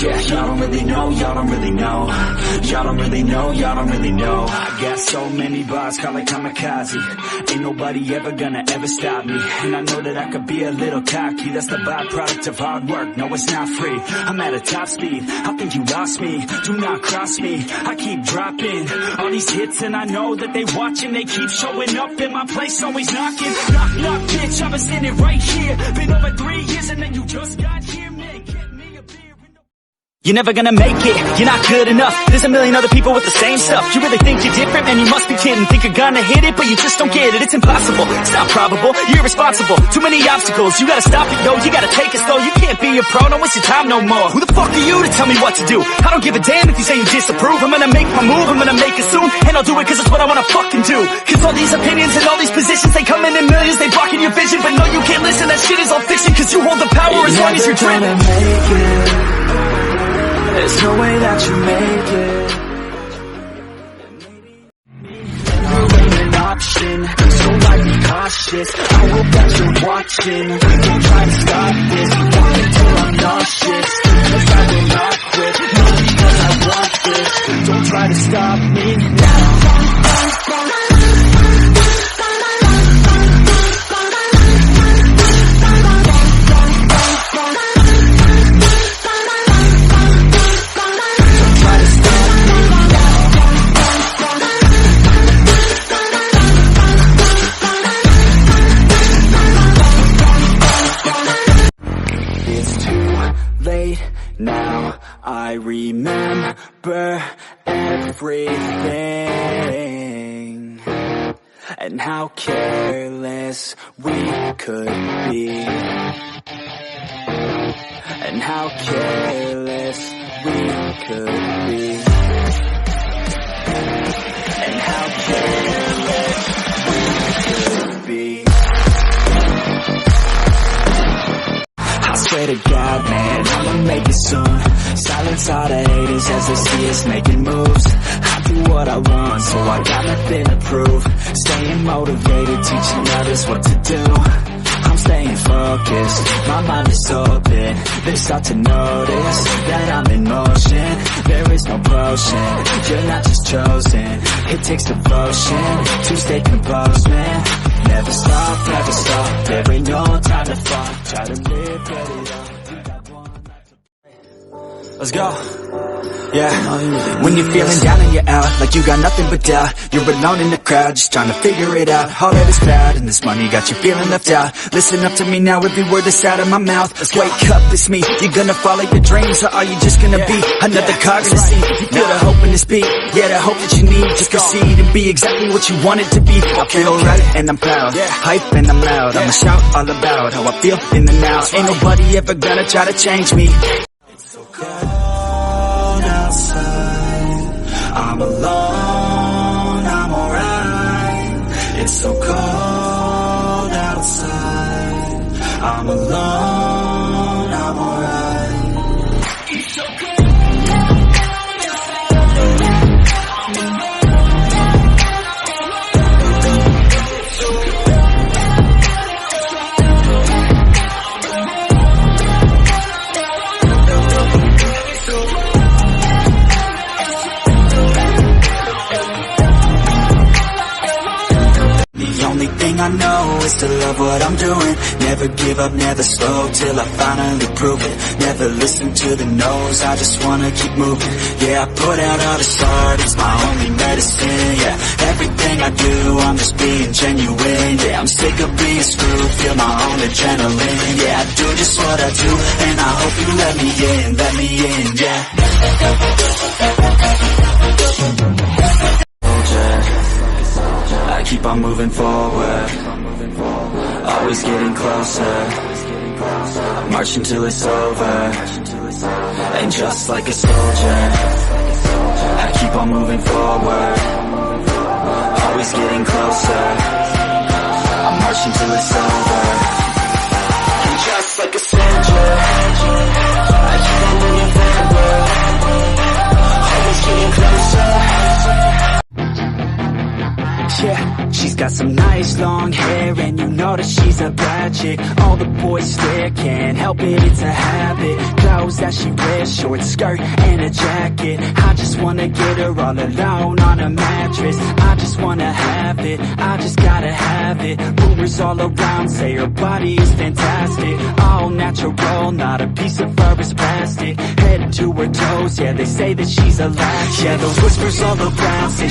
Yeah, y'all don't really know, y'all don't really know. Y'all don't really know, y'all don't really know. I got so many bars, call it kamikaze. Ain't nobody ever gonna ever stop me. And I know that I could be a little cocky. That's the byproduct of hard work, no it's not free. I'm at a top speed, I think you lost me. Do not cross me, I keep dropping all these hits and I know that they watching. They keep showing up in my place, always knocking. Knock, knock, bitch, I was standing right here. Been over 3 years and then you just got here, man. Get me a beer. You're never gonna make it, you're not good enough. There's a million other people with the same stuff. You really think you're different? Man, you must be kidding. Think you're gonna hit it, but you just don't get it. It's impossible, it's not probable, you're irresponsible. Too many obstacles, you gotta stop it, yo. You gotta take it slow, you can't be a pro. Don't waste your time no more. Who the fuck are you to tell me what to do? I don't give a damn if you say you disapprove. I'm gonna make my move, I'm gonna make it soon. And I'll do it cause it's what I wanna fucking do. Cause all these opinions and all these positions, they come in millions, they blocking your vision. But no, you can't listen, that shit is all fiction. Cause you hold the power as long as you're driven. There's no way that you make it. You ain't an option, so I'd be cautious. I hope that you're watching. Don't try to stop this, walk until I'm nauseous. Cause I will not quit, not because I want this. Don't try to stop me now. Now I remember everything and how careless we could be, and how careless we could be, and how careless we could be. I swear to God, man, I'ma make it soon. Silence all the haters as they see us making moves. I do what I want, so I got nothing to prove. Staying motivated, teaching others what to do. I'm staying focused, my mind is open. They start to notice that I'm in motion. There is no potion, you're not just chosen. It takes devotion to stay composed, man. Never stop, there ain't no time to fall. Try to live, get it up. Let's go. Yeah, when you're feeling down and you're out, like you got nothing but doubt. You're alone in the crowd, just trying to figure it out. All that is bad, and this money got you feeling left out. Listen up to me now, every word that's out of my mouth. Wake up, it's me, you're gonna follow your dreams. Or are you just gonna be another cog in the scene? You feel the hope in this beat, yeah, the hope that you need. Just proceed and be exactly what you want it to be. I feel right, and I'm proud, hype and I'm loud. I'ma shout all about how I feel in the now. Ain't nobody ever gonna try to change me. I'm alone, I'm alright. It's so cold outside. I'm alone, I'm alright. It's so cold. I know is to love what I'm doing. Never give up, never slow till I finally prove it. Never listen to the no's, I just wanna keep moving. Yeah, I put out all this art, it's my only medicine. Yeah, everything I do, I'm just being genuine. Yeah, I'm sick of being screwed, feel my own adrenaline. Yeah, I do just what I do, and I hope you let me in, yeah. I keep on moving forward, always getting closer, marching till it's over, and just like a soldier, I keep on moving forward, always getting closer, I'm marching till it's over, and just like a soldier, I keep on moving forward, always getting closer. Yeah, she's got some nice long hair and you know know that she's a bad chick. All the boys stare, can't help it, it's a habit. Clothes that she wears, short skirt and a jacket. I just wanna get her all alone on a mattress. I just wanna have it, I just gotta have it. Rumors all around say her body is fantastic. All natural, not a piece of fur is plastic. Head to her toes, yeah, they say that she's a latch. Yeah, those whispers all around say